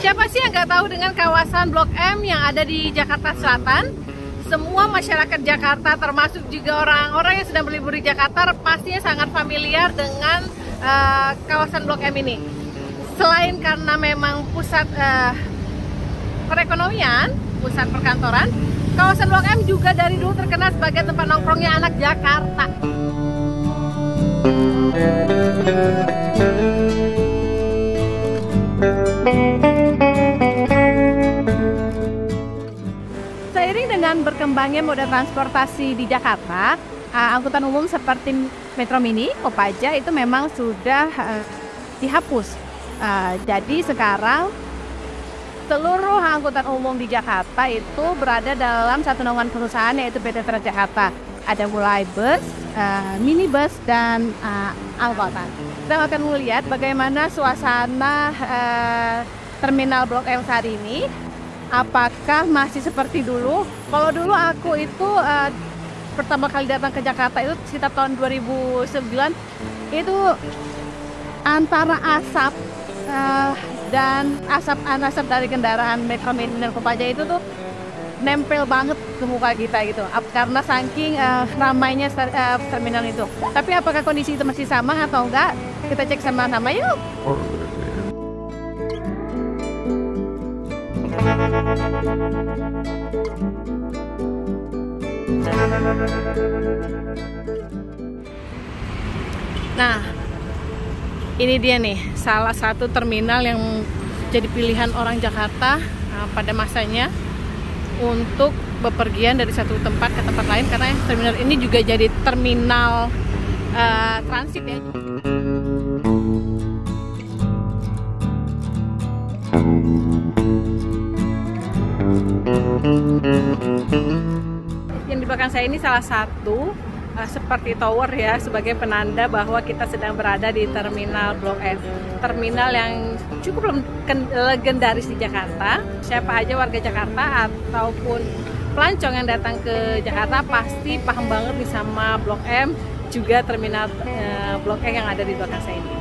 Siapa sih yang nggak tahu dengan kawasan Blok M yang ada di Jakarta Selatan? Semua masyarakat Jakarta, termasuk juga orang-orang yang sedang berlibur di Jakarta, pastinya sangat familiar dengan kawasan Blok M ini. Selain karena memang pusat perekonomian, pusat perkantoran, kawasan Blok M juga dari dulu terkenal sebagai tempat nongkrongnya anak Jakarta. Seiring dengan berkembangnya moda transportasi di Jakarta, angkutan umum seperti Metro Mini, Kopaja itu memang sudah dihapus. Jadi sekarang seluruh angkutan umum di Jakarta itu berada dalam satu naungan perusahaan, yaitu PT Transjakarta. Ada mulai bus, minibus, dan angkutan. Kita akan melihat bagaimana suasana terminal Blok M saat ini. Apakah masih seperti dulu? Kalau dulu aku itu pertama kali datang ke Jakarta itu sekitar tahun 2009, itu antara asap dan asap dari kendaraan Metro Mini dan Kopaja itu tuh nempel banget ke muka kita gitu, karena saking ramainya terminal itu. Tapi apakah kondisi itu masih sama atau enggak? Kita cek sama-sama yuk. Nah, ini dia nih salah satu terminal yang jadi pilihan orang Jakarta pada masanya untuk bepergian dari satu tempat ke tempat lain, karena terminal ini juga jadi terminal transit ya. Yang di belakang saya ini salah satu seperti tower ya, sebagai penanda bahwa kita sedang berada di terminal Blok M. Terminal yang cukup legendaris di Jakarta. Siapa aja warga Jakarta ataupun pelancong yang datang ke Jakarta pasti paham banget nih sama Blok M, juga terminal Blok M yang ada di belakang saya ini.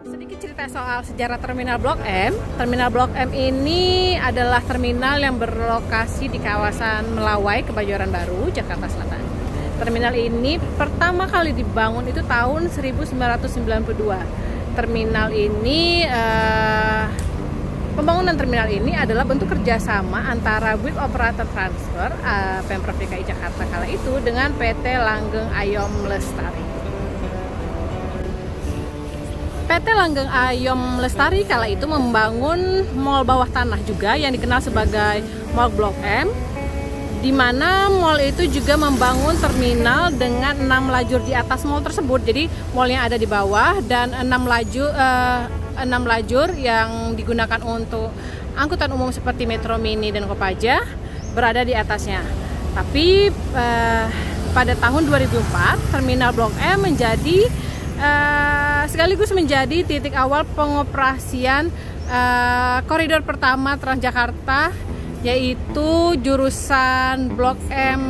Sedikit cerita soal sejarah terminal Blok M. Terminal Blok M ini adalah terminal yang berlokasi di kawasan Melawai, Kebayoran Baru, Jakarta Selatan. Terminal ini pertama kali dibangun itu tahun 1992. Pembangunan terminal ini adalah bentuk kerjasama antara Bouygues Operator Transfer Pemprov DKI Jakarta kala itu dengan PT Langgeng Ayom Lestari. PT Langgeng Ayom Lestari kala itu membangun mall bawah tanah juga yang dikenal sebagai Mall Blok M, di mana mall itu juga membangun terminal dengan 6 lajur di atas mall tersebut. Jadi mallnya ada di bawah dan 6 lajur yang digunakan untuk angkutan umum seperti Metro Mini dan Kopaja berada di atasnya. Tapi pada tahun 2004 terminal Blok M menjadi sekaligus menjadi titik awal pengoperasian koridor pertama Transjakarta, yaitu jurusan Blok M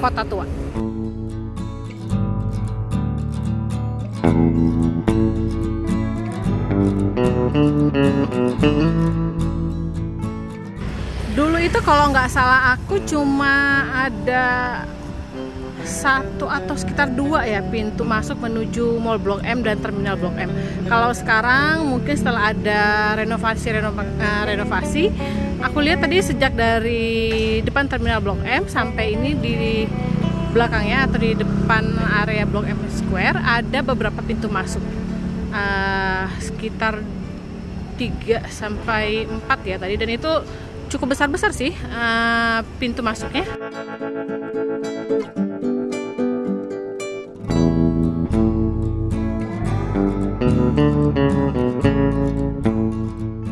Kota Tua. Dulu itu kalau nggak salah aku cuma ada satu atau sekitar 2 ya pintu masuk menuju Mall Blok M dan Terminal Blok M. Kalau sekarang mungkin setelah ada renovasi, aku lihat tadi sejak dari depan Terminal Blok M sampai ini di belakangnya atau di depan area Blok M Square ada beberapa pintu masuk, sekitar 3 sampai 4 ya tadi, dan itu cukup besar-besar sih pintu masuknya.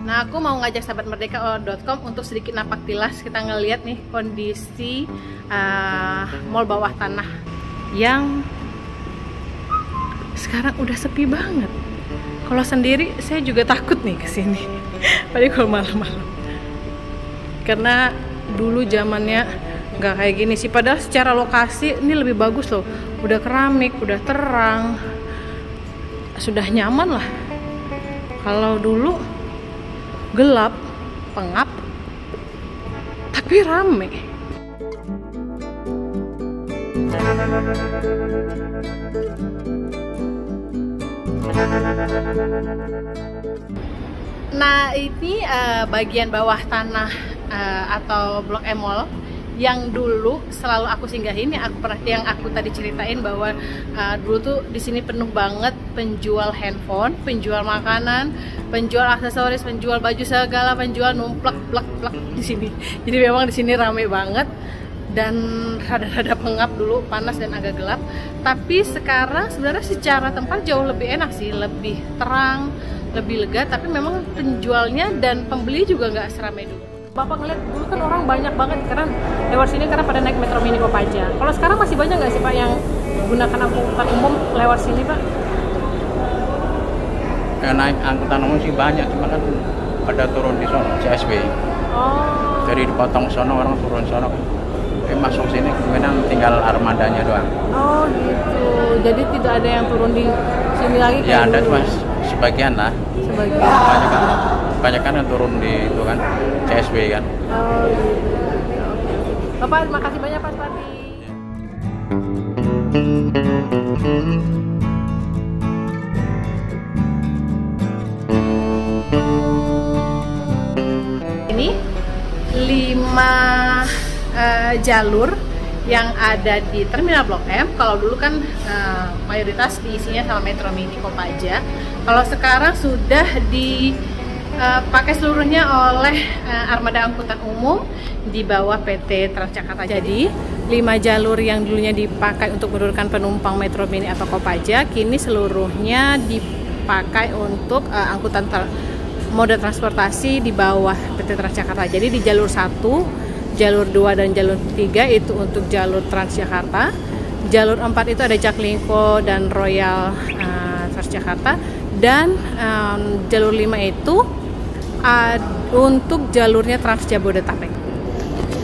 Nah, aku mau ngajak sahabat merdeka.com untuk sedikit napak tilas. Kita ngeliat nih kondisi mall bawah tanah yang sekarang udah sepi banget. Kalau sendiri saya juga takut nih kesini, apalagi kalau malam-malam. Karena dulu zamannya nggak kayak gini sih. Padahal secara lokasi ini lebih bagus loh, udah keramik, udah terang, sudah nyaman lah. Kalau dulu gelap, pengap, tapi rame. Nah ini bagian bawah tanah atau Blok M Mall yang dulu selalu aku singgahin, yang aku tadi ceritain bahwa dulu tuh di sini penuh banget penjual handphone, penjual makanan, penjual aksesoris, penjual baju segala, penjual numplek plek di sini. Jadi memang di sini rame banget dan rada-rada pengap dulu, panas dan agak gelap. Tapi sekarang sebenarnya secara tempat jauh lebih enak sih, lebih terang, lebih lega. Tapi memang penjualnya dan pembeli juga nggak seramai dulu. Bapak ngeliat dulu kan orang banyak banget karena lewat sini karena pada naik Metro Mini Kopaja. Kalau sekarang masih banyak nggak sih Pak yang gunakan angkutan umum lewat sini Pak? Ya, naik angkutan umum sih banyak, cuma kan pada turun di sono CSB. Oh. Jadi dipotong sono, orang turun sono. Masuk sini kemudian tinggal armadanya doang. Oh gitu. Jadi tidak ada yang turun di sini lagi? Ya ada cuma sebagian lah. Sebagian. Banyak kan yang turun di itu kan CSB kan. Oh gitu. Bapak terima kasih banyak Pak Pati. Ini 5 jalur yang ada di Terminal Blok M. Kalau dulu kan mayoritas diisinya sama Metro Mini Kopaja. Kalau sekarang sudah dipakai seluruhnya oleh armada angkutan umum di bawah PT Transjakarta. Jadi 5 jalur yang dulunya dipakai untuk menurunkan penumpang Metro Mini atau Kopaja, kini seluruhnya dipakai untuk angkutan moda transportasi di bawah PT Transjakarta. Jadi di jalur 1, jalur 2 dan jalur 3 itu untuk jalur Transjakarta. Jalur 4 itu ada Jaklingko dan Royal Transjakarta. Dan jalur 5 itu untuk jalurnya Trans Jabodetabek.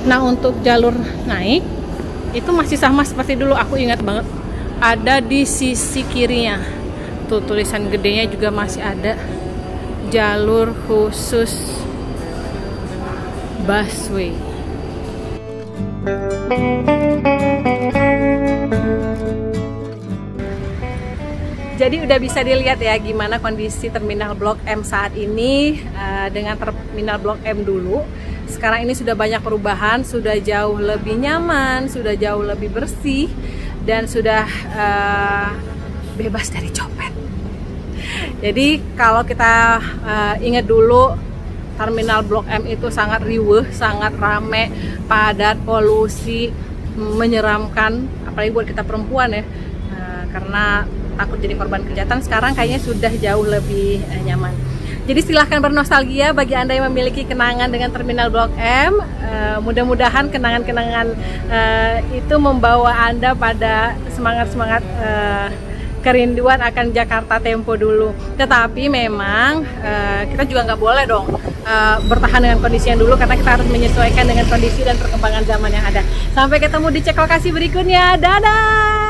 Nah untuk jalur naik itu masih sama seperti dulu, aku ingat banget. Ada di sisi kirinya. Tuh tulisan gedenya juga masih ada. Jalur khusus busway. Jadi udah bisa dilihat ya gimana kondisi Terminal Blok M saat ini dengan Terminal Blok M dulu. Sekarang ini sudah banyak perubahan, sudah jauh lebih nyaman, sudah jauh lebih bersih, dan sudah bebas dari copet. Jadi kalau kita ingat dulu Terminal Blok M itu sangat riuh, sangat rame, padat, polusi, menyeramkan, apalagi buat kita perempuan ya, karena takut jadi korban kejahatan. Sekarang kayaknya sudah jauh lebih nyaman. Jadi silahkan bernostalgia bagi Anda yang memiliki kenangan dengan Terminal Blok M. Mudah-mudahan kenangan-kenangan itu membawa Anda pada semangat-semangat kerinduan akan Jakarta Tempo dulu. Tetapi memang kita juga nggak boleh dong bertahan dengan kondisi yang dulu, karena kita harus menyesuaikan dengan kondisi dan perkembangan zaman yang ada. Sampai ketemu di cek lokasi berikutnya. Dadah!